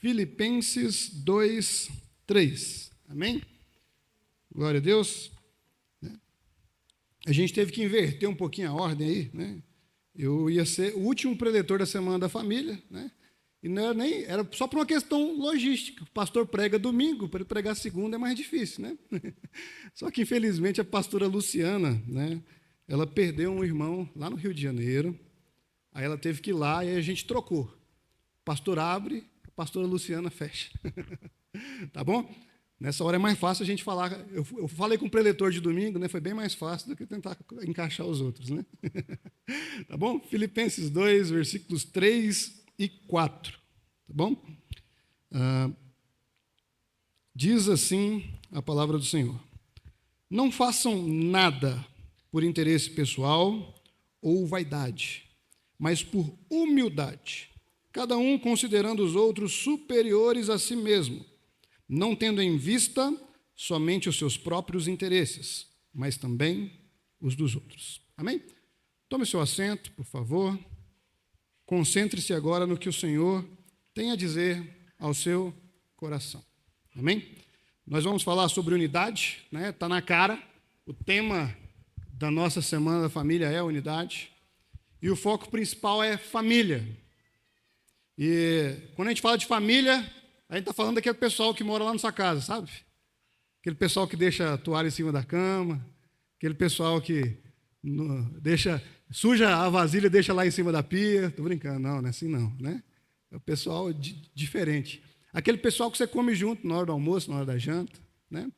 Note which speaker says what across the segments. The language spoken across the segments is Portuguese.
Speaker 1: Filipenses 2, 3. Amém? Glória a Deus. A gente teve que inverter um pouquinho a ordem aí, né? Eu ia ser o último preletor da Semana da Família, né? E não era nem, era só por uma questão logística. O pastor prega domingo, para ele pregar segunda é mais difícil, né? Só que, infelizmente, a pastora Luciana, né? Ela perdeu um irmão lá no Rio de Janeiro. Aí ela teve que ir lá e a gente trocou. O pastor abre, a pastora Luciana fecha. Tá bom? Nessa hora é mais fácil a gente falar. Eu falei com o preletor de domingo, né? Foi bem mais fácil do que tentar encaixar os outros, né? Tá bom? Filipenses 2, versículos 3 e 4. Tá bom? Diz assim a palavra do Senhor: não façam nada por interesse pessoal ou vaidade, mas por humildade, cada um considerando os outros superiores a si mesmo, não tendo em vista somente os seus próprios interesses, mas também os dos outros. Amém? Tome seu assento, por favor. Concentre-se agora no que o Senhor tem a dizer ao seu coração. Amém? Nós vamos falar sobre unidade, né? Está na cara. O tema da nossa Semana da Família é unidade. E o foco principal é família. E quando a gente fala de família, a gente está falando daquele pessoal que mora lá na sua casa, sabe? Aquele pessoal que deixa a toalha em cima da cama, aquele pessoal que suja a vasilha e deixa lá em cima da pia. Estou brincando, não é assim não, né? É o pessoal diferente. Aquele pessoal que você come junto na hora do almoço, na hora da janta, né?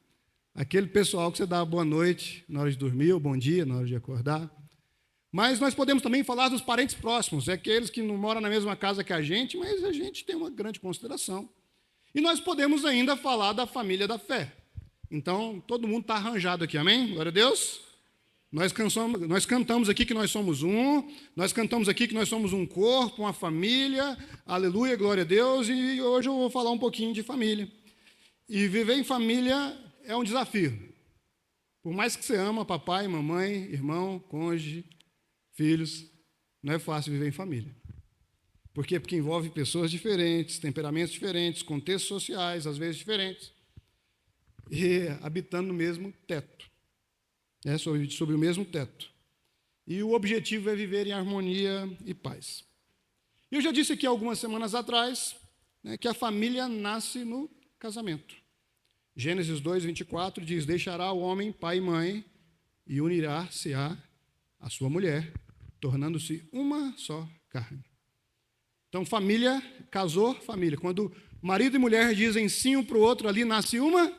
Speaker 1: Aquele pessoal que você dá boa noite na hora de dormir, ou bom dia na hora de acordar. Mas nós podemos também falar dos parentes próximos, aqueles que não moram na mesma casa que a gente, mas a gente tem uma grande consideração. E nós podemos ainda falar da família da fé. Então, todo mundo está arranjado aqui, amém? Glória a Deus. Nós cantamos aqui que nós somos um, nós cantamos aqui que nós somos um corpo, uma família, aleluia, glória a Deus, e hoje eu vou falar um pouquinho de família. E viver em família é um desafio. Por mais que você ama papai, mamãe, irmão, cônjuge, filhos, não é fácil viver em família. Por quê? Porque envolve pessoas diferentes, temperamentos diferentes, contextos sociais, às vezes diferentes, e habitando no mesmo teto, né? Sobre o mesmo teto. E o objetivo é viver em harmonia e paz. Eu já disse aqui algumas semanas atrás, né, que a família nasce no casamento. Gênesis 2, 24 diz: deixará o homem pai e mãe e unirá-se-á a sua mulher, tornando-se uma só carne. Então, família, casou, família. Quando marido e mulher dizem sim um para o outro, ali nasce uma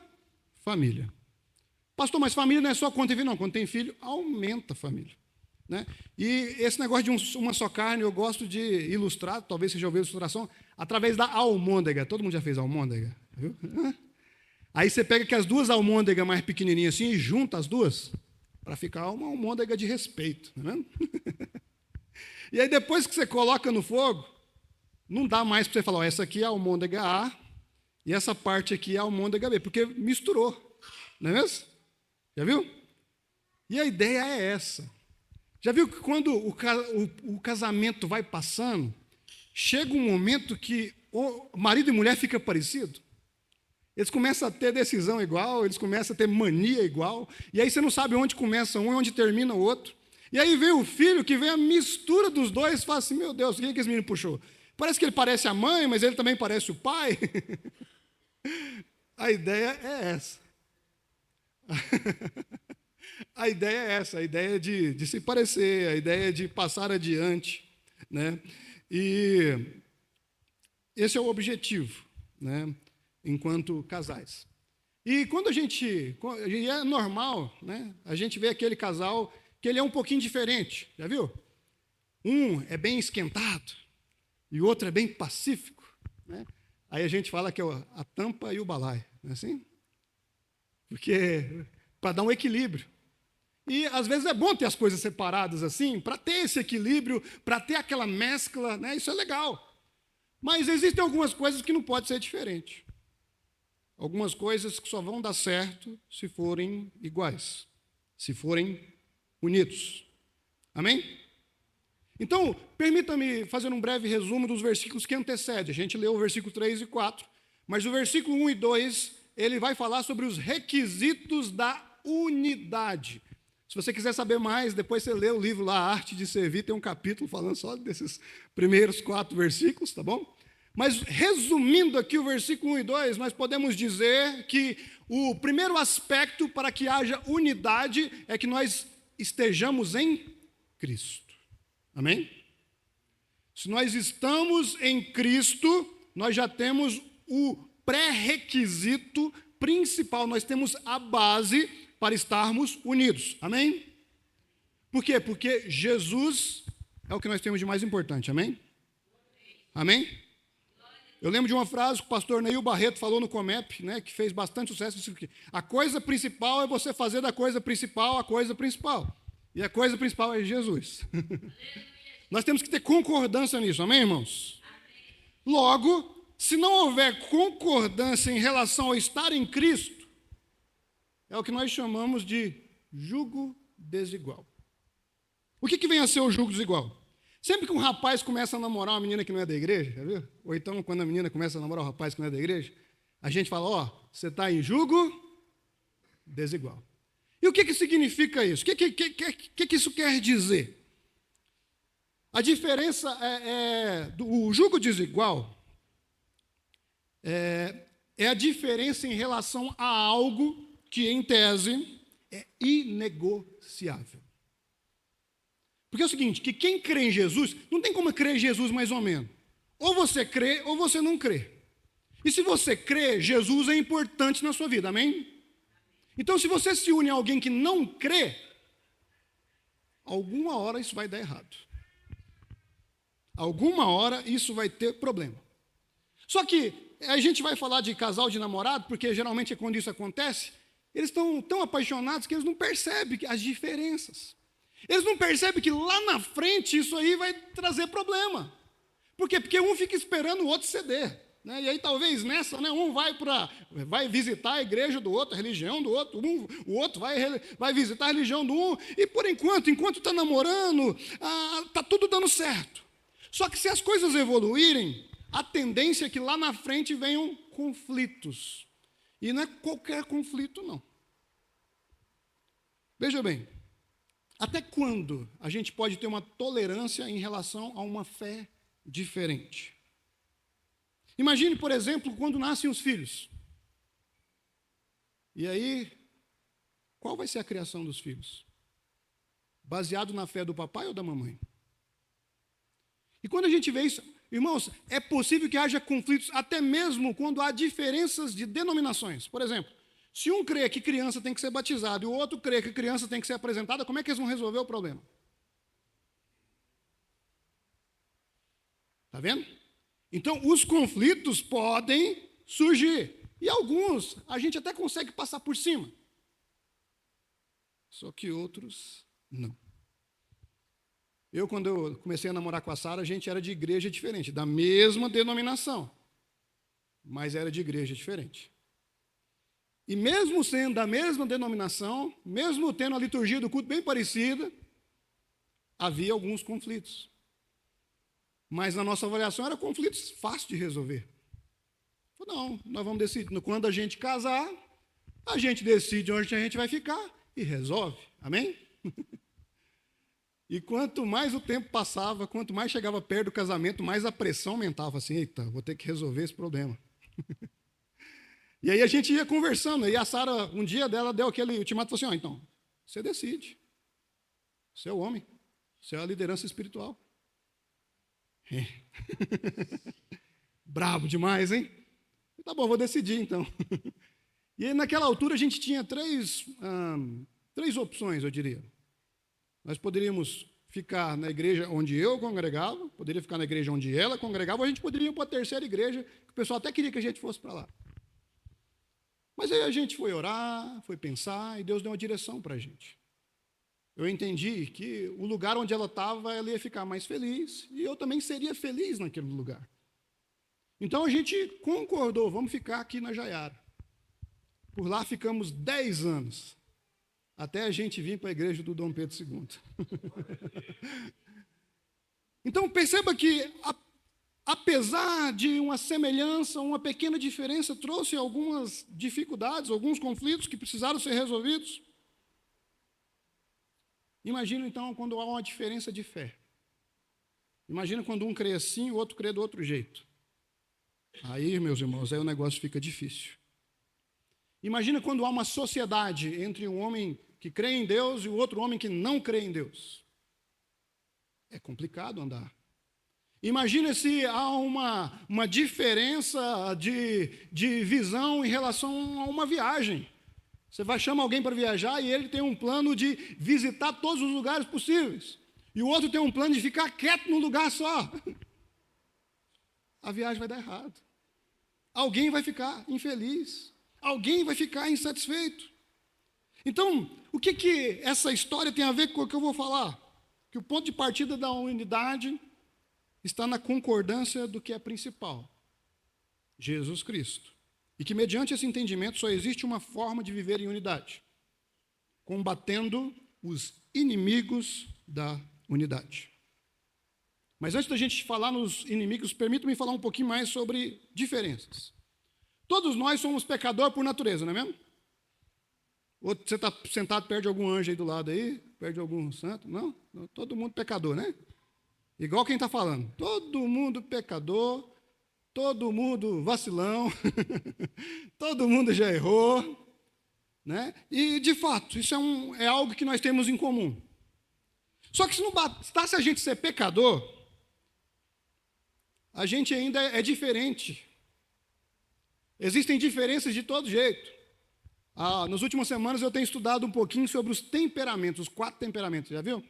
Speaker 1: família. Pastor, mas família não é só quando tem filho, não. Quando tem filho, aumenta a família, né? E esse negócio de uma só carne, eu gosto de ilustrar, talvez você já ouviu a ilustração, através da almôndega. Todo mundo já fez almôndega? Viu? Aí você pega que as duas almôndegas mais pequenininhas assim e junta as duas para ficar uma almôndega de respeito. Tá vendo? E aí depois que você coloca no fogo, não dá mais para você falar, essa aqui é a almôndega A e essa parte aqui é a almôndega B, porque misturou, não é mesmo? Já viu? E a ideia é essa. Já viu que quando o casamento vai passando, chega um momento que o marido e mulher ficam parecidos? Eles começam a ter decisão igual, eles começam a ter mania igual, e aí você não sabe onde começa um e onde termina o outro. E aí vem o filho, que vem a mistura dos dois, e fala assim, meu Deus, o que esse menino puxou? Parece que ele parece a mãe, mas ele também parece o pai. A ideia é essa. A ideia é essa, a ideia de se parecer, a ideia de passar adiante, né? E esse é o objetivo, né? Enquanto casais. E quando e é normal, né? A gente vê aquele casal que ele é um pouquinho diferente, já viu? Um é bem esquentado e o outro é bem pacífico, né? Aí a gente fala que é a tampa e o balaio, não é assim? Porque para dar um equilíbrio. E às vezes é bom ter as coisas separadas assim, para ter esse equilíbrio, para ter aquela mescla, né? Isso é legal. Mas existem algumas coisas que não pode ser diferente. Algumas coisas que só vão dar certo se forem iguais, se forem unidos. Amém? Então, permita-me fazer um breve resumo dos versículos que antecedem. A gente leu o versículo 3 e 4, mas o versículo 1 e 2, ele vai falar sobre os requisitos da unidade. Se você quiser saber mais, depois você lê o livro lá, A Arte de Servir, tem um capítulo falando só desses primeiros 4 versículos, tá bom? Mas, resumindo aqui o versículo 1 e 2, nós podemos dizer que o primeiro aspecto para que haja unidade é que nós estejamos em Cristo. Amém? Se nós estamos em Cristo, nós já temos o pré-requisito principal, nós temos a base para estarmos unidos. Amém? Por quê? Porque Jesus é o que nós temos de mais importante. Amém? Amém? Eu lembro de uma frase que o pastor Neil Barreto falou no Comep, né, que fez bastante sucesso. Disse que a coisa principal é você fazer da coisa principal a coisa principal. E a coisa principal é Jesus. Nós temos que ter concordância nisso, amém, irmãos? Amém. Logo, se não houver concordância em relação ao estar em Cristo, é o que nós chamamos de jugo desigual. O que vem a ser o jugo desigual? Sempre que um rapaz começa a namorar uma menina que não é da igreja, já viu? Ou então, quando a menina começa a namorar um rapaz que não é da igreja, a gente fala, ó, você está em jugo desigual. E o que significa isso? O que isso quer dizer? A diferença o jugo desigual é a diferença em relação a algo que, em tese, é inegociável. Porque é o seguinte, que quem crê em Jesus, não tem como crer em Jesus mais ou menos. Ou você crê ou você não crê. E se você crê, Jesus é importante na sua vida, amém? Então, se você se une a alguém que não crê, alguma hora isso vai dar errado. Alguma hora isso vai ter problema. Só que a gente vai falar de casal de namorado, porque geralmente é quando isso acontece, eles estão tão apaixonados que eles não percebem as diferenças. Eles não percebem que lá na frente isso aí vai trazer problema. Por quê? Porque um fica esperando o outro ceder. Né? E aí talvez nessa, né, um vai visitar a igreja do outro, a religião do outro, o outro vai visitar a religião do um, e por enquanto está namorando, está tudo dando certo. Só que se as coisas evoluírem, a tendência é que lá na frente venham conflitos. E não é qualquer conflito, não. Veja bem, até quando a gente pode ter uma tolerância em relação a uma fé diferente? Imagine, por exemplo, quando nascem os filhos. E aí, qual vai ser a criação dos filhos? Baseado na fé do papai ou da mamãe? E quando a gente vê isso, irmãos, é possível que haja conflitos até mesmo quando há diferenças de denominações. Por exemplo, se um crê que criança tem que ser batizada e o outro crê que criança tem que ser apresentada, como é que eles vão resolver o problema? Está vendo? Então, os conflitos podem surgir. E alguns a gente até consegue passar por cima. Só que outros, não. Quando eu comecei a namorar com a Sara, a gente era de igreja diferente, da mesma denominação, mas era de igreja diferente. E mesmo sendo da mesma denominação, mesmo tendo a liturgia do culto bem parecida, havia alguns conflitos. Mas na nossa avaliação eram conflitos fáceis de resolver. Não, nós vamos decidir. Quando a gente casar, a gente decide onde a gente vai ficar e resolve. Amém? E quanto mais o tempo passava, quanto mais chegava perto do casamento, mais a pressão aumentava. Assim, eita, vou ter que resolver esse problema. E aí a gente ia conversando. E a Sara, um dia dela, deu aquele ultimato e falou assim, então, você decide. Você é o homem. Você é a liderança espiritual. Bravo demais, hein? Tá bom, vou decidir então. E aí, naquela altura a gente tinha três opções, eu diria. Nós poderíamos ficar na igreja onde eu congregava, poderia ficar na igreja onde ela congregava, ou a gente poderia ir para a terceira igreja, que o pessoal até queria que a gente fosse para lá. Mas aí a gente foi orar, foi pensar, e Deus deu uma direção para a gente. Eu entendi que o lugar onde ela estava, ela ia ficar mais feliz, e eu também seria feliz naquele lugar. Então a gente concordou, vamos ficar aqui na Jaiara. Por lá ficamos 10 anos, até a gente vir para a igreja do Dom Pedro II. Então perceba que, apesar de uma semelhança, uma pequena diferença trouxe algumas dificuldades, alguns conflitos que precisaram ser resolvidos. Imagina então quando há uma diferença de fé. Imagina quando um crê assim e o outro crê do outro jeito. Aí, meus irmãos, aí o negócio fica difícil. Imagina quando há uma sociedade entre um homem que crê em Deus e o outro homem que não crê em Deus. É complicado andar. Imagina se há uma diferença de visão em relação a uma viagem. Você vai chamar alguém para viajar e ele tem um plano de visitar todos os lugares possíveis. E o outro tem um plano de ficar quieto num lugar só. A viagem vai dar errado. Alguém vai ficar infeliz. Alguém vai ficar insatisfeito. Então, o que essa história tem a ver com o que eu vou falar? Que o ponto de partida da unidade está na concordância do que é principal, Jesus Cristo. E que mediante esse entendimento só existe uma forma de viver em unidade, combatendo os inimigos da unidade. Mas antes da gente falar nos inimigos, permita-me falar um pouquinho mais sobre diferenças. Todos nós somos pecadores por natureza, não é mesmo? Você está sentado perto de algum anjo aí do lado aí, perto de algum santo? Não? Todo mundo pecador, né? Igual quem está falando. Todo mundo pecador, todo mundo vacilão, todo mundo já errou, né? E, de fato, isso é algo que nós temos em comum. Só que se não bastasse a gente ser pecador, a gente ainda é diferente. Existem diferenças de todo jeito. Nas últimas semanas eu tenho estudado um pouquinho sobre os temperamentos, os 4 temperamentos, já viu?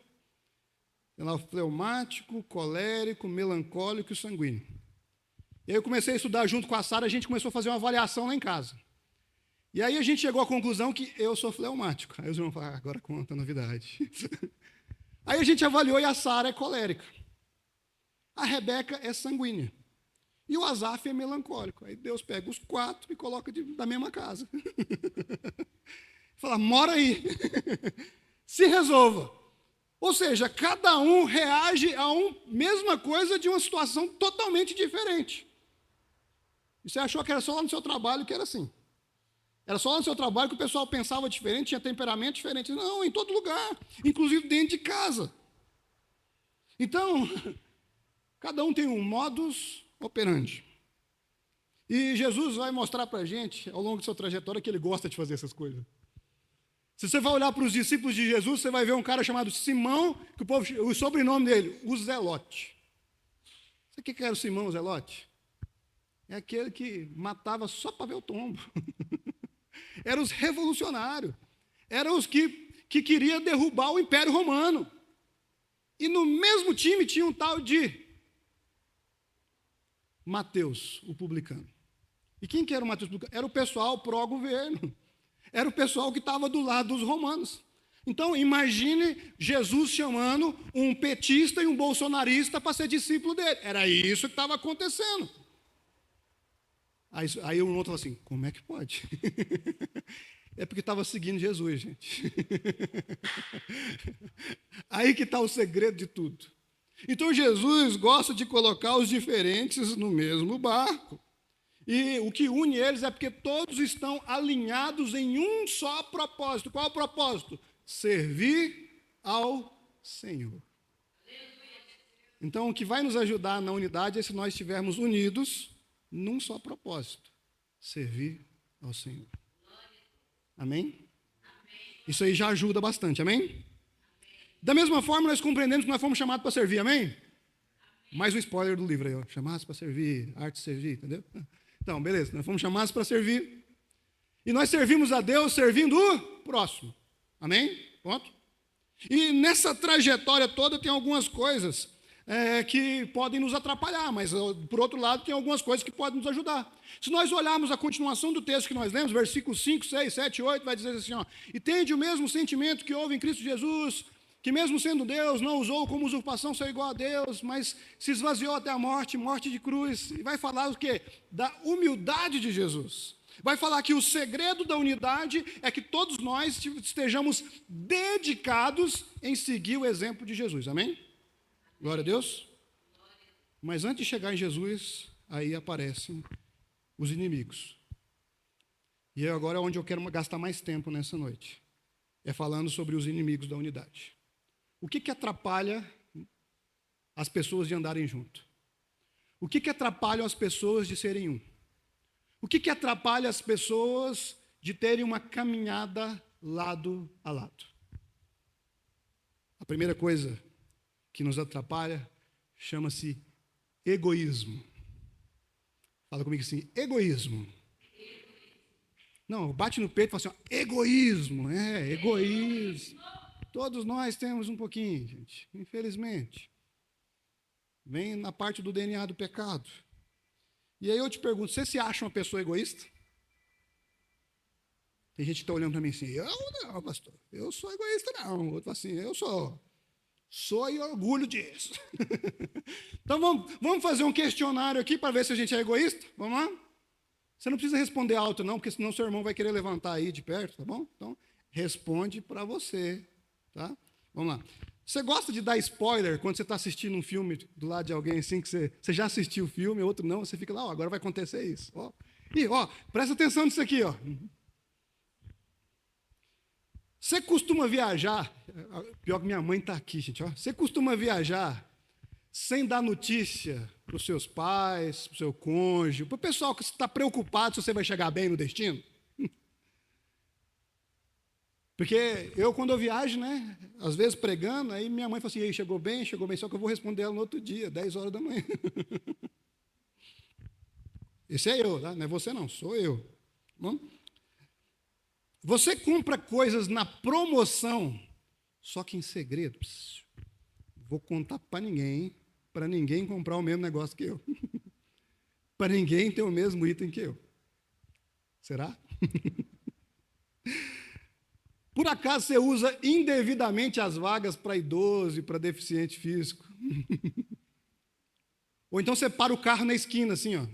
Speaker 1: Tem lá o fleumático, colérico, melancólico e sanguíneo. E aí eu comecei a estudar junto com a Sara, a gente começou a fazer uma avaliação lá em casa. E aí a gente chegou à conclusão que eu sou fleumático. Aí os irmãos falaram, agora conta a novidade. Aí a gente avaliou e a Sara é colérica. A Rebeca é sanguínea. E o Asaf é melancólico. Aí Deus pega os 4 e coloca da mesma casa. Fala, mora aí. Se resolva. Ou seja, cada um reage a mesma coisa de uma situação totalmente diferente. E você achou que era só lá no seu trabalho que era assim. Era só lá no seu trabalho que o pessoal pensava diferente, tinha temperamento diferente. Não, em todo lugar, inclusive dentro de casa. Então, cada um tem um modus operandi. E Jesus vai mostrar para a gente, ao longo de sua trajetória, que ele gosta de fazer essas coisas. Se você vai olhar para os discípulos de Jesus, você vai ver um cara chamado Simão, que o sobrenome dele, o Zelote. Sabe o que era o Simão, o Zelote? É aquele que matava só para ver o tombo. Eram os revolucionários. Eram os que queriam derrubar o Império Romano. E no mesmo time tinha um tal de Mateus, o publicano. E quem que era o Mateus, o publicano? Era o pessoal pró-governo. Era o pessoal que estava do lado dos romanos. Então, imagine Jesus chamando um petista e um bolsonarista para ser discípulo dele. Era isso que estava acontecendo. Aí um outro falou assim, como é que pode? É porque estava seguindo Jesus, gente. Aí que está o segredo de tudo. Então, Jesus gosta de colocar os diferentes no mesmo barco. E o que une eles é porque todos estão alinhados em um só propósito. Qual é o propósito? Servir ao Senhor. Então, o que vai nos ajudar na unidade é se nós estivermos unidos num só propósito. Servir ao Senhor. Amém? Isso aí já ajuda bastante, amém? Da mesma forma, nós compreendemos que nós fomos chamados para servir, amém? Mais um spoiler do livro aí, ó. Chamados para servir, arte de servir, entendeu? Então, beleza, nós fomos chamados para servir. E nós servimos a Deus servindo o próximo. Amém? Ponto. E nessa trajetória toda tem algumas coisas que podem nos atrapalhar, mas, por outro lado, tem algumas coisas que podem nos ajudar. Se nós olharmos a continuação do texto que nós lemos, versículos 5, 6, 7, 8, vai dizer assim, ó, e tende o mesmo sentimento que houve em Cristo Jesus, que mesmo sendo Deus, não usou como usurpação ser igual a Deus, mas se esvaziou até a morte, morte de cruz, e vai falar o quê? Da humildade de Jesus. Vai falar que o segredo da unidade é que todos nós estejamos dedicados em seguir o exemplo de Jesus, amém? Glória a Deus. Mas antes de chegar em Jesus, aí aparecem os inimigos. E agora é onde eu quero gastar mais tempo nessa noite. É falando sobre os inimigos da unidade. O que atrapalha as pessoas de andarem junto? O que atrapalha as pessoas de serem um? O que atrapalha as pessoas de terem uma caminhada lado a lado? A primeira coisa que nos atrapalha chama-se egoísmo. Fala comigo assim, egoísmo. Não, bate no peito e fala assim, ó, egoísmo, egoísmo. Todos nós temos um pouquinho, gente, infelizmente. Vem na parte do DNA do pecado. E aí eu te pergunto, você se acha uma pessoa egoísta? Tem gente que está olhando para mim assim, eu não, pastor, eu sou egoísta não. Outro fala assim, eu sou e orgulho disso. Então vamos fazer um questionário aqui para ver se a gente é egoísta? Vamos lá? Você não precisa responder alto não, porque senão seu irmão vai querer levantar aí de perto, tá bom? Então, responde para você, tá? Vamos lá. Você gosta de dar spoiler quando você está assistindo um filme do lado de alguém assim, que você já assistiu o filme, outro não, você fica lá, ó, agora vai acontecer isso. Ó. E, ó, presta atenção nisso aqui, ó. Você costuma viajar, pior que minha mãe está aqui, gente, ó. Você costuma viajar sem dar notícia para os seus pais, para o seu cônjuge, para o pessoal que está preocupado se você vai chegar bem no destino? Porque quando eu viajo, né, às vezes pregando, aí minha mãe fala assim, ei, chegou bem, só que eu vou responder ela no outro dia, 10 horas da manhã. Esse é eu, tá? Não é você não, sou eu. Bom? Você compra coisas na promoção, só que em segredo. Vou contar para ninguém comprar o mesmo negócio que eu. Para ninguém ter o mesmo item que eu. Será? Por acaso você usa indevidamente as vagas para idoso e para deficiente físico? Ou então você para o carro na esquina, assim, ó.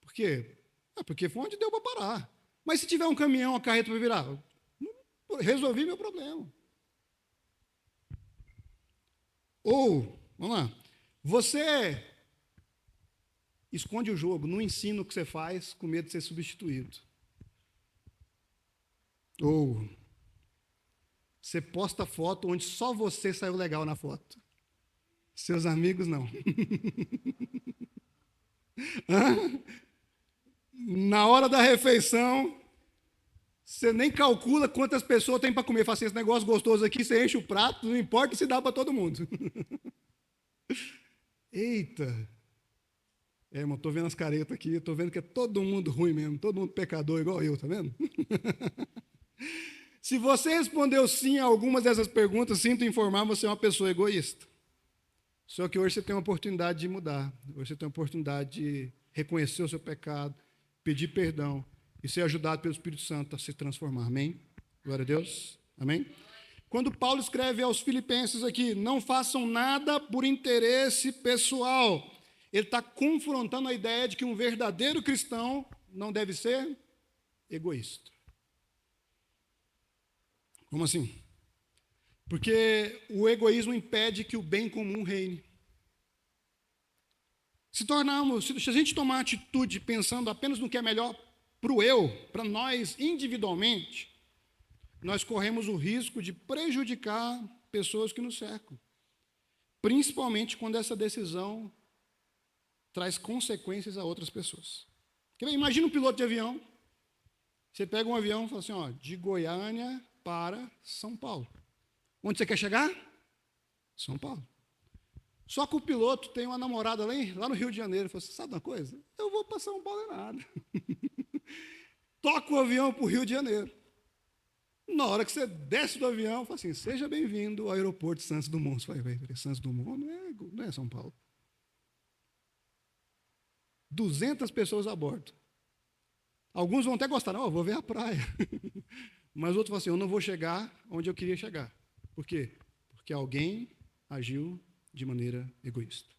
Speaker 1: Por quê? Porque foi onde deu para parar. Mas se tiver um caminhão, uma carreta para virar, resolvi meu problema. Ou, vamos lá, você esconde o jogo, não ensina o que você faz com medo de ser substituído. Ou você posta foto onde só você saiu legal na foto. Seus amigos não. Na hora da refeição, você nem calcula quantas pessoas tem para comer. Fala assim, esse negócio gostoso aqui, você enche o prato, não importa se dá para todo mundo. Eita! Irmão, estou vendo as caretas aqui, estou vendo que é todo mundo ruim mesmo, todo mundo pecador igual eu, tá vendo? Se você respondeu sim a algumas dessas perguntas, sinto informar, você é uma pessoa egoísta. Só que hoje você tem uma oportunidade de mudar. Hoje você tem uma oportunidade de reconhecer o seu pecado, pedir perdão e ser ajudado pelo Espírito Santo a se transformar. Amém? Glória a Deus. Amém? Quando Paulo escreve aos Filipenses aqui, não façam nada por interesse pessoal, ele está confrontando a ideia de que um verdadeiro cristão não deve ser egoísta. Como assim? Porque o egoísmo impede que o bem comum reine. Se a gente tomar atitude pensando apenas no que é melhor para o eu, para nós individualmente, nós corremos o risco de prejudicar pessoas que nos cercam. Principalmente quando essa decisão traz consequências a outras pessoas. Imagina um piloto de avião. Você pega um avião e fala assim, ó, de Goiânia para São Paulo. Onde você quer chegar? São Paulo. Só que o piloto tem uma namorada lá no Rio de Janeiro. Ele falou assim, sabe uma coisa? Eu vou para São Paulo é nada. Toca o avião para o Rio de Janeiro. Na hora que você desce do avião, fala assim, seja bem-vindo ao aeroporto de Santos Dumont. Você vai, Santos Dumont não é São Paulo. 200 pessoas a bordo. Alguns vão até gostar, não, eu vou ver a praia. Mas outros falam assim, eu não vou chegar onde eu queria chegar. Por quê? Porque alguém agiu de maneira egoísta.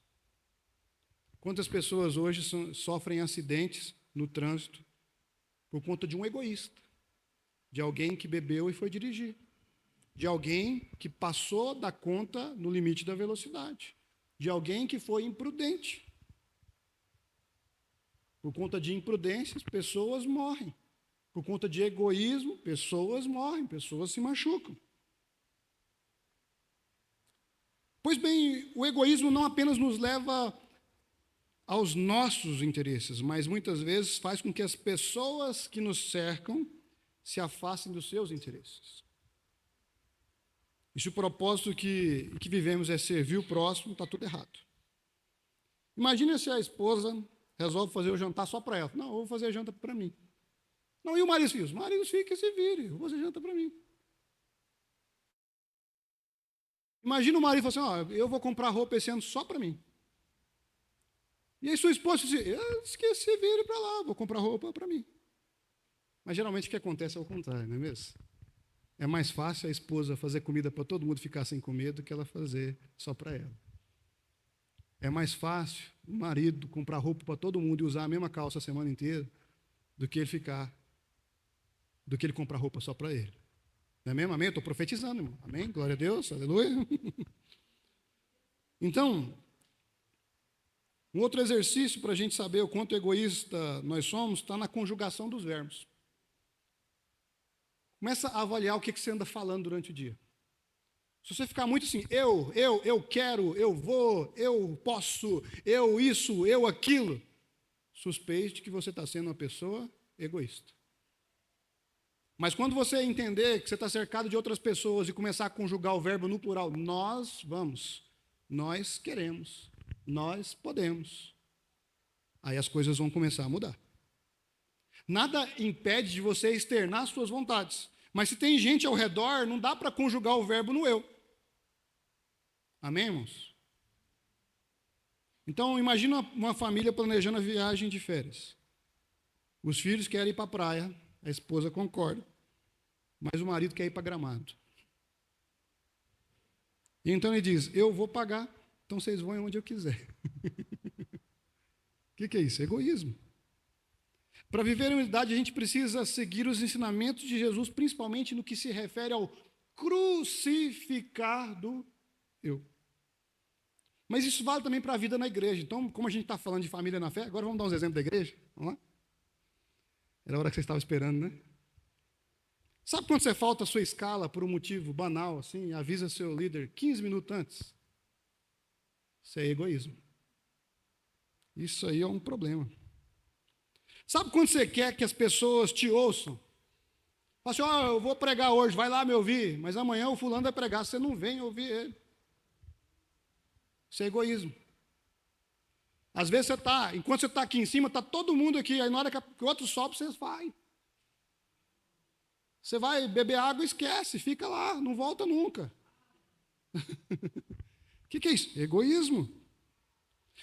Speaker 1: Quantas pessoas hoje sofrem acidentes no trânsito por conta de um egoísta? De alguém que bebeu e foi dirigir. De alguém que passou da conta no limite da velocidade. de alguém que foi imprudente. Por conta de imprudências, pessoas morrem. Por conta de egoísmo, pessoas morrem, pessoas se machucam. Pois bem, o egoísmo não apenas nos leva aos nossos interesses, mas muitas vezes faz com que as pessoas que nos cercam se afastem dos seus interesses. E se o propósito que vivemos é servir o próximo, está tudo errado. Imagina se a esposa resolve fazer o jantar só para ela. Não, eu vou fazer a janta para mim. Não, e o marido e os filhos? O marido e os filhos que se virem, eu vou fazer janta para mim. Imagina o marido falando assim, eu vou comprar roupa esse ano só para mim. E aí sua esposa diz, eu esqueci, se vire para lá, vou comprar roupa para mim. Mas geralmente o que acontece é o contrário, não é mesmo? É mais fácil a esposa fazer comida para todo mundo ficar sem comer do que ela fazer só para ela. É mais fácil o marido comprar roupa para todo mundo e usar a mesma calça a semana inteira do que ele comprar roupa só para ele. Não é mesmo? Amém? Estou profetizando, irmão. Amém? Glória a Deus, aleluia. Então, um outro exercício para a gente saber o quanto egoísta nós somos está na conjugação dos verbos. Começa a avaliar o que você anda falando durante o dia. Se você ficar muito assim, eu quero, eu vou, eu posso, eu isso, eu aquilo, suspeite que você está sendo uma pessoa egoísta. Mas quando você entender que você está cercado de outras pessoas e começar a conjugar o verbo no plural, nós vamos, nós queremos, nós podemos, aí as coisas vão começar a mudar. Nada impede de você externar suas vontades, mas se tem gente ao redor, não dá para conjugar o verbo no eu. Amém, irmãos? Então, imagina uma família planejando a viagem de férias. Os filhos querem ir para a praia, a esposa concorda, mas o marido quer ir para Gramado. E então ele diz, eu vou pagar, então vocês vão onde eu quiser. O que é isso? Egoísmo. Para viver a unidade, a gente precisa seguir os ensinamentos de Jesus, principalmente no que se refere ao crucificar do eu. Mas isso vale também para a vida na igreja. Então, como a gente está falando de família na fé, agora vamos dar uns exemplos da igreja? Vamos lá? Era a hora que você estava esperando, né? Sabe quando você falta a sua escala por um motivo banal, assim, avisa seu líder 15 minutos antes? Isso é egoísmo. Isso aí é um problema. Sabe quando você quer que as pessoas te ouçam? Fala assim, eu vou pregar hoje, vai lá me ouvir, mas amanhã o fulano vai pregar, você não vem ouvir ele. Isso é egoísmo. Às vezes enquanto você está aqui em cima, está todo mundo aqui, aí na hora que o outro sobe, você vai. Você vai beber água e esquece, fica lá, não volta nunca. O que é isso? Egoísmo.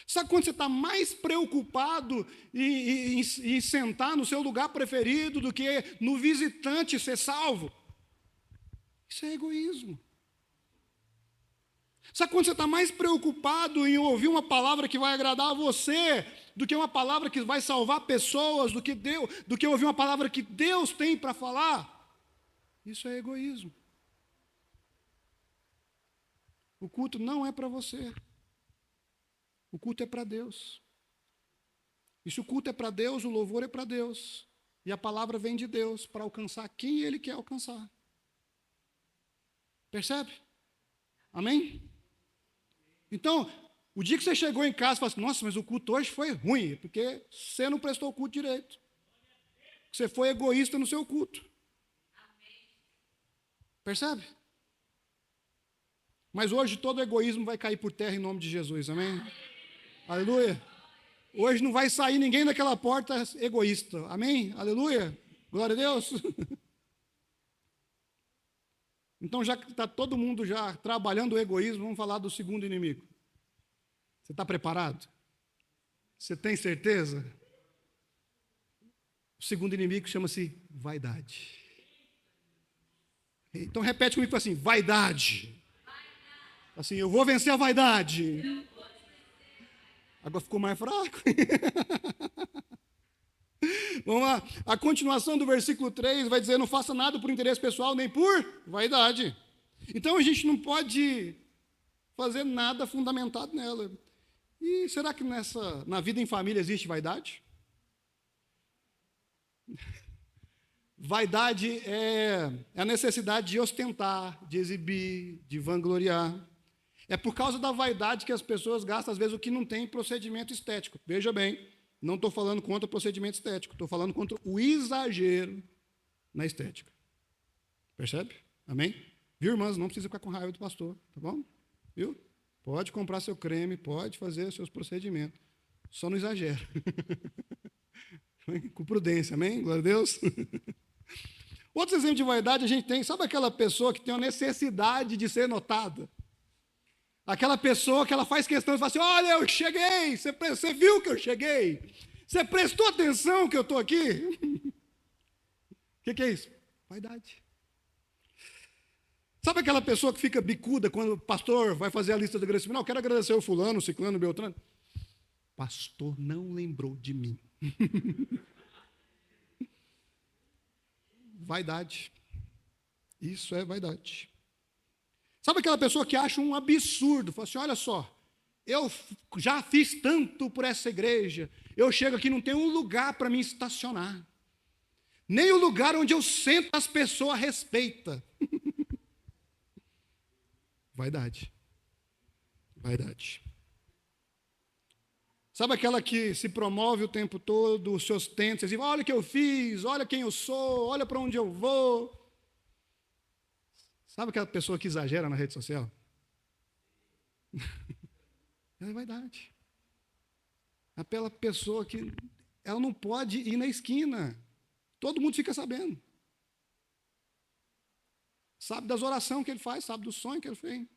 Speaker 1: Sabe quando você está mais preocupado em sentar no seu lugar preferido do que no visitante ser salvo? Isso é egoísmo. Sabe quando você está mais preocupado em ouvir uma palavra que vai agradar a você do que uma palavra que vai salvar pessoas, do que ouvir uma palavra que Deus tem para falar? Isso é egoísmo. O culto não é para você. O culto é para Deus. E se o culto é para Deus, o louvor é para Deus. E a palavra vem de Deus para alcançar quem Ele quer alcançar. Percebe? Amém? Então, o dia que você chegou em casa e falou assim, nossa, mas o culto hoje foi ruim, porque você não prestou o culto direito. Você foi egoísta no seu culto. Percebe? Mas hoje todo egoísmo vai cair por terra em nome de Jesus, amém? Aleluia. Hoje não vai sair ninguém daquela porta egoísta, amém? Aleluia. Glória a Deus. Então, já que está todo mundo já trabalhando o egoísmo, vamos falar do segundo inimigo. Você está preparado? Você tem certeza? O segundo inimigo chama-se vaidade. Então, repete comigo assim, vaidade. Assim, eu vou vencer a vaidade. Agora ficou mais fraco. Vamos lá. A continuação do versículo 3 vai dizer, não faça nada por interesse pessoal, nem por vaidade. Então a gente não pode fazer nada fundamentado nela. E será que na vida em família existe vaidade? Vaidade é a necessidade de ostentar, de exibir, de vangloriar. É por causa da vaidade que as pessoas gastam, às vezes, o que não tem procedimento estético. Veja bem, não estou falando contra o procedimento estético, estou falando contra o exagero na estética. Percebe? Amém? Viu, irmãs? Não precisa ficar com raiva do pastor, tá bom? Viu? Pode comprar seu creme, pode fazer os seus procedimentos. Só não exagera. Com prudência, amém? Glória a Deus. Outro exemplo de vaidade a gente tem, sabe aquela pessoa que tem uma necessidade de ser notada? Aquela pessoa que ela faz questão de falar assim, olha, eu cheguei, você viu que eu cheguei? Você prestou atenção que eu estou aqui? O que é isso? Vaidade. Sabe aquela pessoa que fica bicuda quando o pastor vai fazer a lista de agradecimento? Não, quero agradecer o fulano, o ciclano, o beltrano. Pastor não lembrou de mim. Vaidade. Isso é vaidade. Sabe aquela pessoa que acha um absurdo? Fala assim, olha só, eu já fiz tanto por essa igreja, eu chego aqui, não tem um lugar para me estacionar. Nem o lugar onde eu sento as pessoas respeitam. Vaidade. Vaidade. Sabe aquela que se promove o tempo todo, se ostenta, diz, olha o que eu fiz, olha quem eu sou, olha para onde eu vou. Sabe aquela pessoa que exagera na rede social? É vaidade. Aquela pessoa que ela não pode ir na esquina. Todo mundo fica sabendo. Sabe das orações que ele faz, sabe do sonho que ele fez. O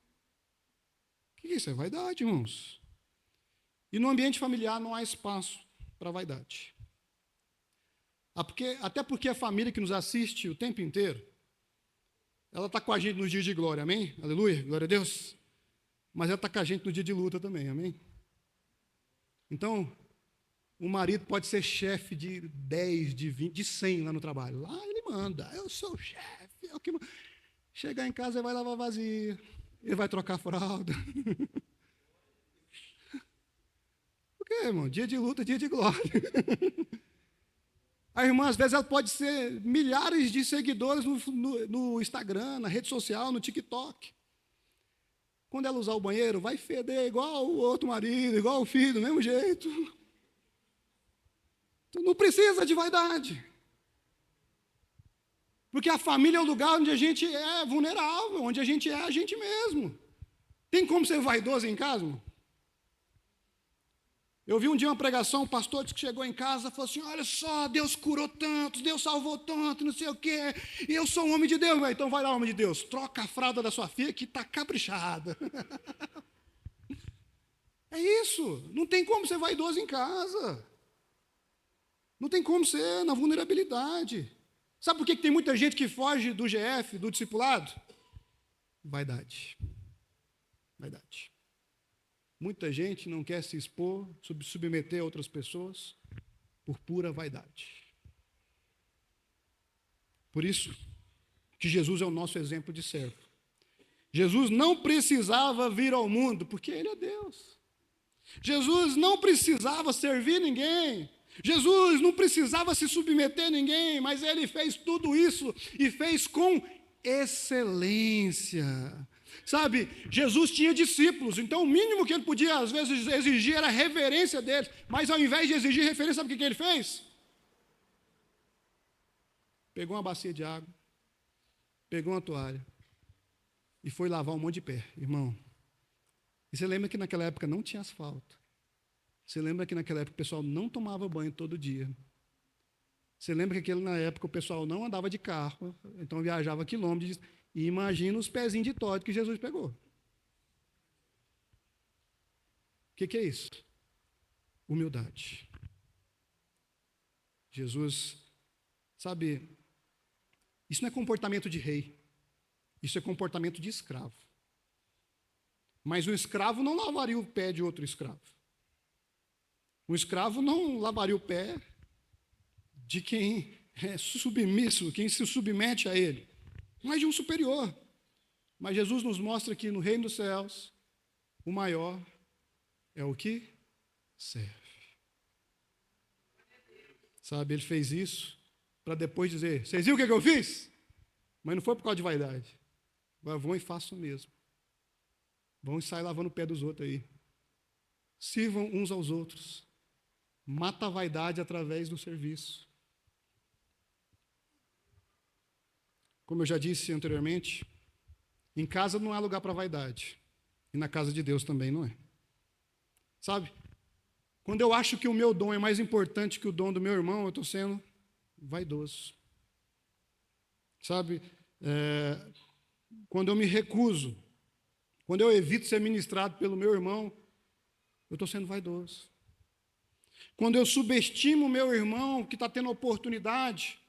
Speaker 1: que é isso? É vaidade, irmãos. E no ambiente familiar não há espaço para vaidade. Até porque a família que nos assiste o tempo inteiro, ela está com a gente nos dias de glória, amém? Aleluia, glória a Deus. Mas ela está com a gente no dia de luta também, amém? Então, o marido pode ser chefe de 10, de 20, de 100 lá no trabalho. Lá ele manda, eu sou o chefe. É o que... Chegar em casa, ele vai lavar vazia, ele vai trocar a fralda. Por quê, irmão? Dia de luta, dia de glória. A irmã, às vezes, ela pode ser milhares de seguidores no Instagram, na rede social, no TikTok. Quando ela usar o banheiro, vai feder igual o outro marido, igual o filho, do mesmo jeito. Então, não precisa de vaidade. Porque a família é o lugar onde a gente é vulnerável, onde a gente é a gente mesmo. Tem como ser vaidoso em casa, irmão? Eu vi um dia uma pregação, um pastor disse que chegou em casa e falou assim, olha só, Deus curou tantos, Deus salvou tanto, não sei o quê, e eu sou um homem de Deus. Então vai lá, homem de Deus, troca a fralda da sua filha que está caprichada. É isso, não tem como ser vaidoso em casa. Não tem como ser na vulnerabilidade. Sabe por que tem muita gente que foge do GF, do discipulado? Vaidade. Vaidade. Muita gente não quer se expor, submeter a outras pessoas por pura vaidade. Por isso que Jesus é o nosso exemplo de servo. Jesus não precisava vir ao mundo, porque Ele é Deus. Jesus não precisava servir ninguém. Jesus não precisava se submeter a ninguém, mas Ele fez tudo isso e fez com excelência. Sabe, Jesus tinha discípulos, então o mínimo que ele podia às vezes exigir era a reverência deles, mas ao invés de exigir reverência, sabe o que ele fez? Pegou uma bacia de água, pegou uma toalha e foi lavar um monte de pé, irmão. E você lembra que naquela época não tinha asfalto? Você lembra que naquela época o pessoal não tomava banho todo dia? Você lembra que na época o pessoal não andava de carro, então viajava quilômetros. E imagina os pezinhos de Todd que Jesus pegou. O que é isso? Humildade. Jesus, sabe, isso não é comportamento de rei, isso é comportamento de escravo. Mas um escravo não lavaria o pé de outro escravo. Um escravo não lavaria o pé de quem é submisso, quem se submete a ele. Mas de um superior. Mas Jesus nos mostra que no reino dos céus, o maior é o que serve. Sabe, ele fez isso para depois dizer, vocês viram o que eu fiz? Mas não foi por causa de vaidade. Agora vão e façam o mesmo. Vão e saem lavando o pé dos outros aí. Sirvam uns aos outros. Mata a vaidade através do serviço. Como eu já disse anteriormente, em casa não há lugar para vaidade. E na casa de Deus também não é. Sabe? Quando eu acho que o meu dom é mais importante que o dom do meu irmão, eu estou sendo vaidoso. Sabe? Quando eu me recuso, quando eu evito ser ministrado pelo meu irmão, eu estou sendo vaidoso. Quando eu subestimo o meu irmão que está tendo oportunidade,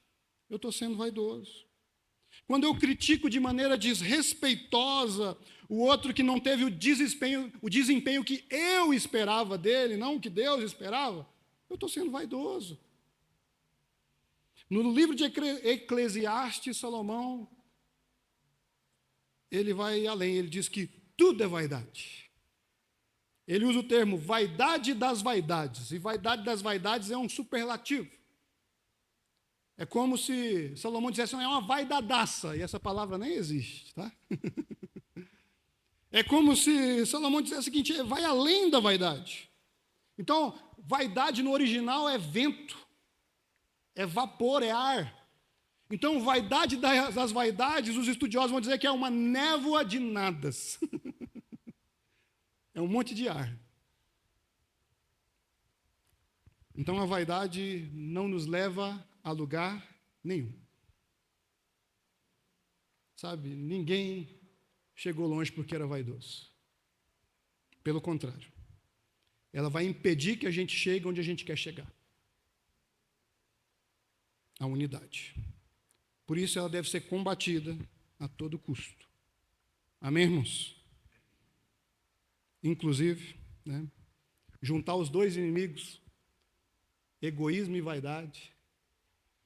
Speaker 1: eu estou sendo vaidoso. Quando eu critico de maneira desrespeitosa o outro que não teve o desempenho que eu esperava dele, não o que Deus esperava, eu estou sendo vaidoso. No livro de Eclesiastes, Salomão, ele vai além, ele diz que tudo é vaidade. Ele usa o termo vaidade das vaidades, e vaidade das vaidades é um superlativo. É como se Salomão dissesse, é uma vaidadaça, e essa palavra nem existe, tá? É como se Salomão dissesse o seguinte, vai além da vaidade. Então, vaidade no original é vento, é vapor, é ar. Então, vaidade das vaidades, os estudiosos vão dizer que é uma névoa de nadas. É um monte de ar. Então, a vaidade não nos leva a lugar nenhum. Sabe, ninguém chegou longe porque era vaidoso. Pelo contrário, ela vai impedir que a gente chegue onde a gente quer chegar. A unidade. Por isso ela deve ser combatida a todo custo. Amém, irmãos? Inclusive, juntar os dois inimigos, egoísmo e vaidade,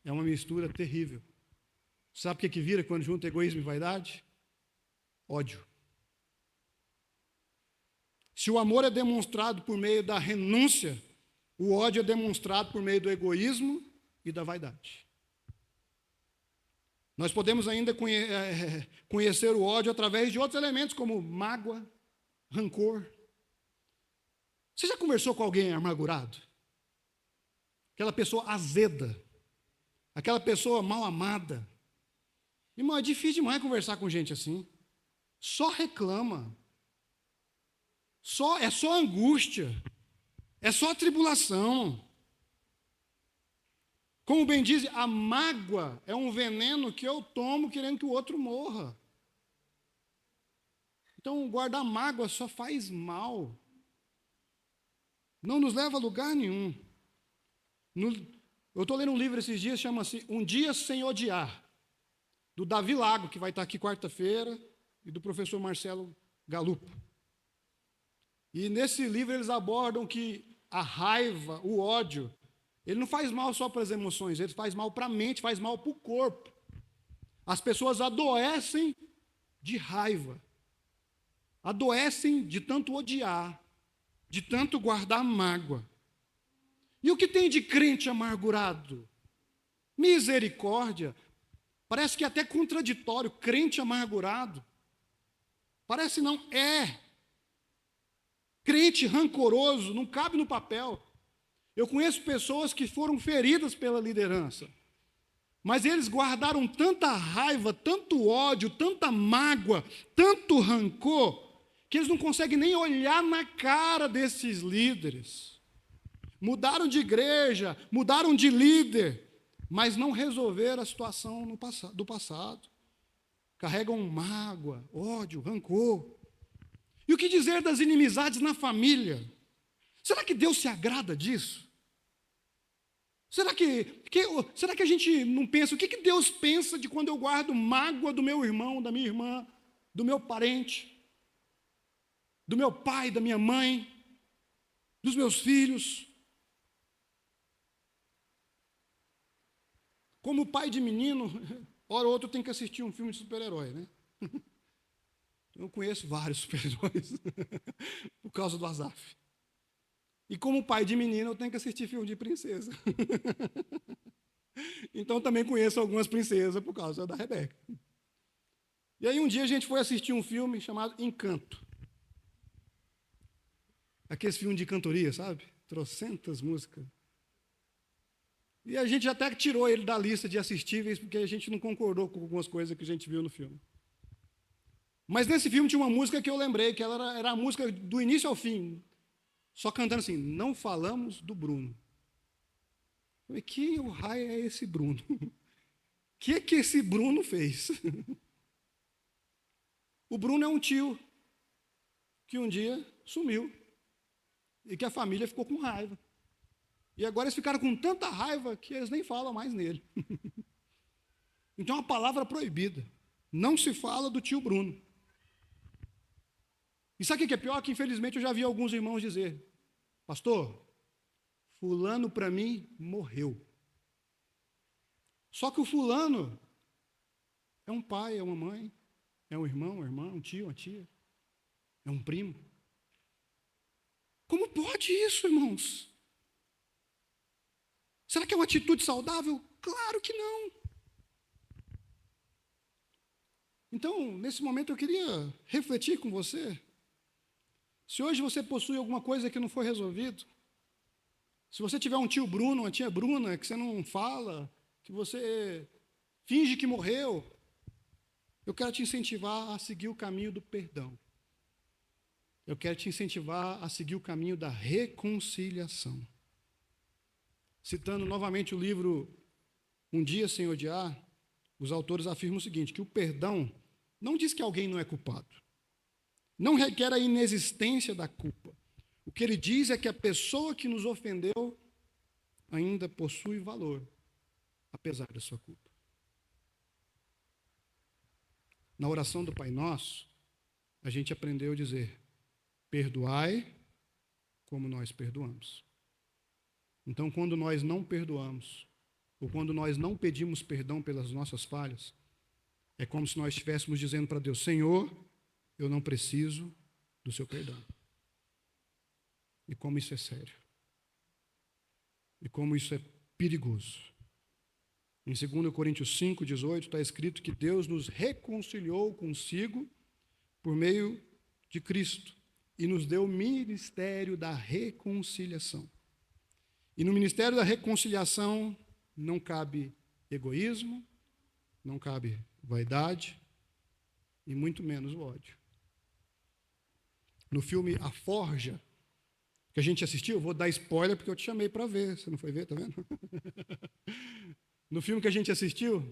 Speaker 1: é uma mistura terrível. Sabe o que vira quando junta egoísmo e vaidade? Ódio. Se o amor é demonstrado por meio da renúncia, o ódio é demonstrado por meio do egoísmo e da vaidade. Nós podemos ainda conhecer o ódio através de outros elementos, como mágoa, rancor. Você já conversou com alguém amargurado? Aquela pessoa azeda, aquela pessoa mal amada. Irmão, é difícil demais conversar com gente assim. Só reclama. É só angústia. É só tribulação. Como bem diz, a mágoa é um veneno que eu tomo querendo que o outro morra. Então, guardar mágoa só faz mal. Não nos leva a lugar nenhum. Eu estou lendo um livro esses dias, chama-se Um Dia Sem Odiar, do Davi Lago, que vai estar aqui quarta-feira, e do professor Marcelo Galupo. E nesse livro eles abordam que a raiva, o ódio, ele não faz mal só para as emoções, ele faz mal para a mente, faz mal para o corpo. As pessoas adoecem de raiva, adoecem de tanto odiar, de tanto guardar mágoa. E o que tem de crente amargurado? Misericórdia. Parece que é até contraditório, crente amargurado. Parece não, é. Crente rancoroso, não cabe no papel. Eu conheço pessoas que foram feridas pela liderança, mas eles guardaram tanta raiva, tanto ódio, tanta mágoa, tanto rancor, que eles não conseguem nem olhar na cara desses líderes. Mudaram de igreja, mudaram de líder, mas não resolveram a situação do passado. Carregam mágoa, ódio, rancor. E o que dizer das inimizades na família? Será que Deus se agrada disso? Será que a gente não pensa, o que Deus pensa de quando eu guardo mágoa do meu irmão, da minha irmã, do meu parente, do meu pai, da minha mãe, dos meus filhos? Como pai de menino, hora ou outra eu tenho que assistir um filme de super-herói, né? Eu conheço vários super-heróis por causa do Asaf. E como pai de menina, eu tenho que assistir filme de princesa. Então também conheço algumas princesas por causa da Rebeca. E aí um dia a gente foi assistir um filme chamado Encanto. Aqueles filmes de cantoria, sabe? Trocentas músicas. E a gente até tirou ele da lista de assistíveis, porque a gente não concordou com algumas coisas que a gente viu no filme. Mas nesse filme tinha uma música que eu lembrei, que ela era a música do início ao fim, só cantando assim, não falamos do Bruno. Eu falei, que o raio é esse Bruno? O que esse Bruno fez? O Bruno é um tio que um dia sumiu e que a família ficou com raiva. E agora eles ficaram com tanta raiva que eles nem falam mais nele. Então é uma palavra proibida. Não se fala do tio Bruno. E sabe o que é pior? Que infelizmente eu já vi alguns irmãos dizer, pastor, fulano para mim morreu. Só que o fulano é um pai, é uma mãe, é um irmão, uma irmã, um tio, uma tia, é um primo. Como pode isso, irmãos? Será que é uma atitude saudável? Claro que não. Então, nesse momento eu queria refletir com você. Se hoje você possui alguma coisa que não foi resolvido, se você tiver um tio Bruno, uma tia Bruna, que você não fala, que você finge que morreu, eu quero te incentivar a seguir o caminho do perdão. Eu quero te incentivar a seguir o caminho da reconciliação. Citando novamente o livro Um Dia Sem Odiar, os autores afirmam o seguinte, que o perdão não diz que alguém não é culpado. Não requer a inexistência da culpa. O que ele diz é que a pessoa que nos ofendeu ainda possui valor, apesar da sua culpa. Na oração do Pai Nosso, a gente aprendeu a dizer, perdoai como nós perdoamos. Então, quando nós não perdoamos, ou quando nós não pedimos perdão pelas nossas falhas, é como se nós estivéssemos dizendo para Deus, Senhor, eu não preciso do seu perdão. E como isso é sério. E como isso é perigoso. Em 2 Coríntios 5, 18, está escrito que Deus nos reconciliou consigo por meio de Cristo e nos deu o ministério da reconciliação. E no ministério da reconciliação não cabe egoísmo, não cabe vaidade e muito menos o ódio. No filme A Forja, que a gente assistiu, eu vou dar spoiler porque eu te chamei para ver, você não foi ver, tá vendo? No filme que a gente assistiu,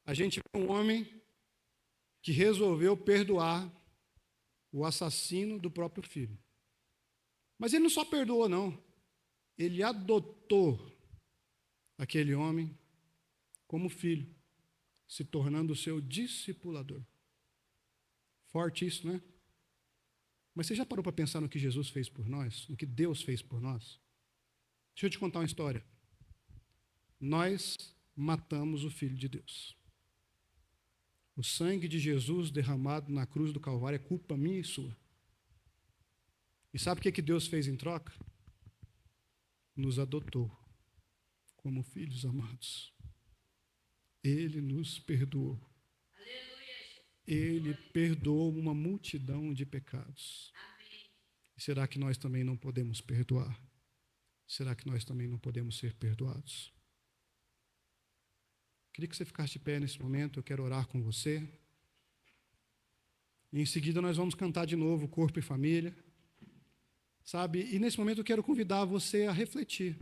Speaker 1: a gente vê um homem que resolveu perdoar o assassino do próprio filho. Mas ele não só perdoou, não. Ele adotou aquele homem como filho, se tornando o seu discipulador. Forte isso, né? Mas você já parou para pensar no que Jesus fez por nós? No que Deus fez por nós? Deixa eu te contar uma história. Nós matamos o Filho de Deus. O sangue de Jesus derramado na cruz do Calvário é culpa minha e sua. E sabe o que Deus fez em troca? Nos adotou como filhos amados. Ele nos perdoou. Ele perdoou uma multidão de pecados. E será que nós também não podemos perdoar? Será que nós também não podemos ser perdoados? Queria que você ficasse de pé nesse momento, eu quero orar com você. E em seguida nós vamos cantar de novo Corpo e Família. Sabe? E nesse momento eu quero convidar você a refletir.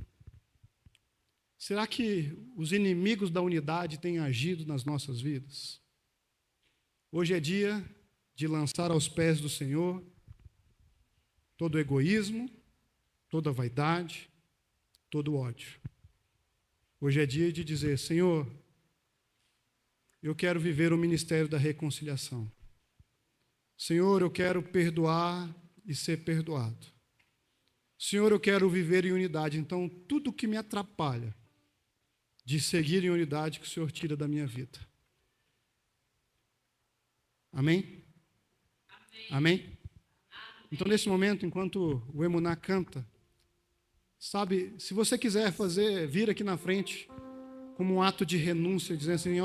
Speaker 1: Será que os inimigos da unidade têm agido nas nossas vidas? Hoje é dia de lançar aos pés do Senhor todo o egoísmo, toda a vaidade, todo o ódio. Hoje é dia de dizer, Senhor, eu quero viver o ministério da reconciliação. Senhor, eu quero perdoar e ser perdoado. Senhor, eu quero viver em unidade. Então, tudo que me atrapalha de seguir em unidade, que o Senhor tira da minha vida. Amém? Amém? Então, nesse momento, enquanto o Emuná canta, sabe, se você quiser vir aqui na frente, como um ato de renúncia, dizendo assim,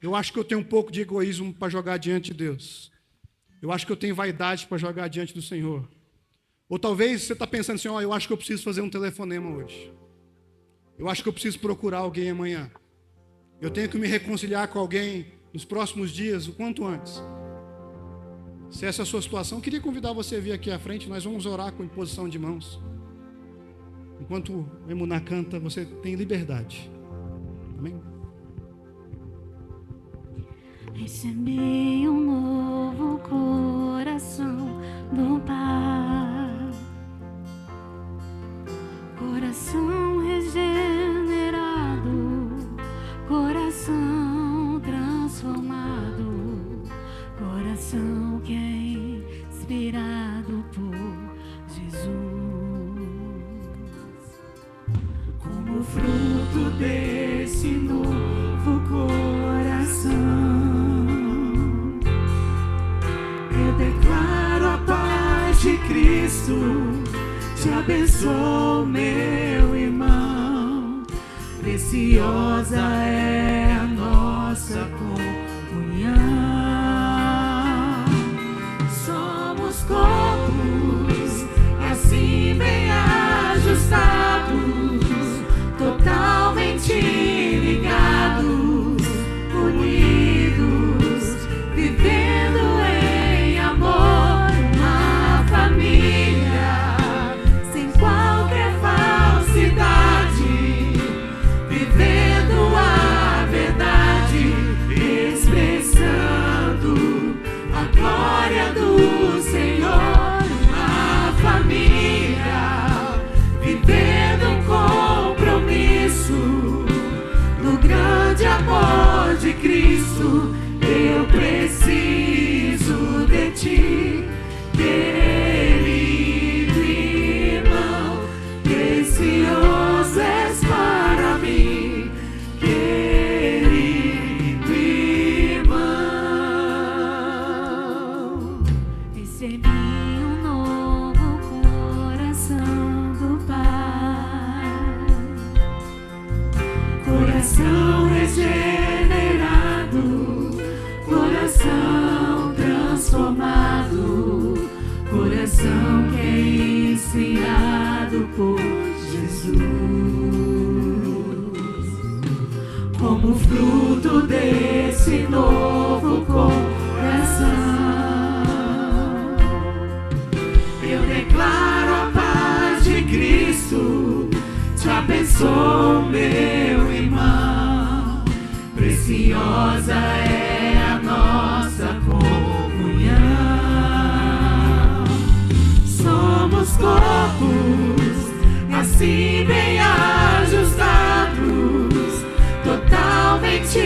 Speaker 1: eu acho que eu tenho um pouco de egoísmo para jogar diante de Deus. Eu acho que eu tenho vaidade para jogar diante do Senhor. Ou talvez você está pensando assim, eu acho que eu preciso fazer um telefonema hoje. Eu acho que eu preciso procurar alguém amanhã. Eu tenho que me reconciliar com alguém nos próximos dias, o quanto antes. Se essa é a sua situação, eu queria convidar você a vir aqui à frente, nós vamos orar com imposição de mãos. Enquanto o Emuná canta, você tem liberdade. Amém?
Speaker 2: Recebi um novo coração do Pai, coração regenerado, coração transformado, coração que é inspirado por Jesus. Como fruto desse novo coração, eu declaro a paz de Cristo, te abençoo, meu irmão. Preciosa é a nossa comunhão. Somos corpos assim bem ajustados, totalmente ligados, unidos, vivendo em amor, uma família, sem qualquer falsidade, vivendo a verdade, expressando a glória do Senhor, uma família, vivendo um compromisso no grande amor de Cristo. Eu preciso de ti, querido irmão, precioso és para mim, querido irmão. Recebi um novo coração do Pai, coração regenerado, coração transformado, coração que é inspirado por Jesus. Como fruto desse novo coração, eu declaro a paz de Cristo, te abençoo, meu irmão. Preciosa é a nossa comunhão. Somos corpos assim bem ajustados, totalmente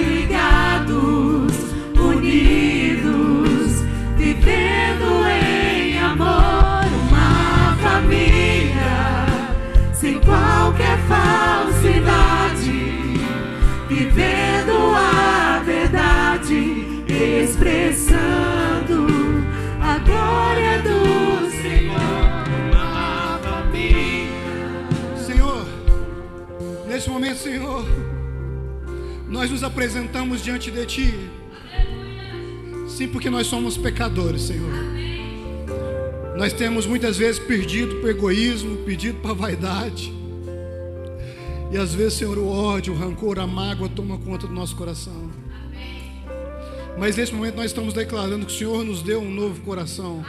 Speaker 2: ligados, unidos, vivendo em amor, uma família, sem qualquer falsidade, vivendo a verdade, expressando a glória do Senhor, uma família.
Speaker 1: Senhor, nesse momento, Senhor, nós nos apresentamos diante de Ti. Sim, porque nós somos pecadores, Senhor. Nós temos muitas vezes perdido para o egoísmo, perdido para a vaidade. E às vezes, Senhor, o ódio, o rancor, a mágoa toma conta do nosso coração. Mas nesse momento nós estamos declarando que o Senhor nos deu um novo coração,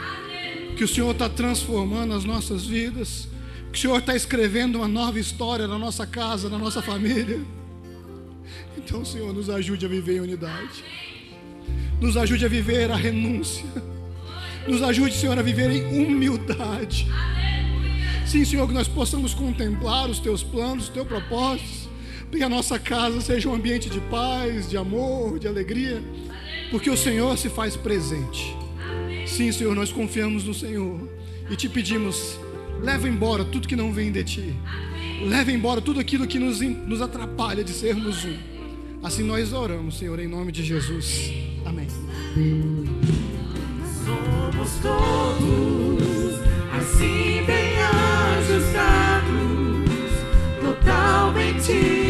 Speaker 1: que o Senhor está transformando as nossas vidas, que o Senhor está escrevendo uma nova história na nossa casa, na nossa família. Então, Senhor, nos ajude a viver em unidade, nos ajude a viver a renúncia, nos ajude, Senhor, a viver em humildade. Sim, Senhor, que nós possamos contemplar os Teus planos, os Teus propósitos, para que a nossa casa seja um ambiente de paz, de amor, de alegria, porque o Senhor se faz presente. Sim, Senhor, nós confiamos no Senhor e Te pedimos, leva embora tudo que não vem de Ti, leva embora tudo aquilo que nos atrapalha de sermos um. Assim nós oramos, Senhor, em nome de Jesus. Amém.
Speaker 2: todos, assim bem ajustados, totalmente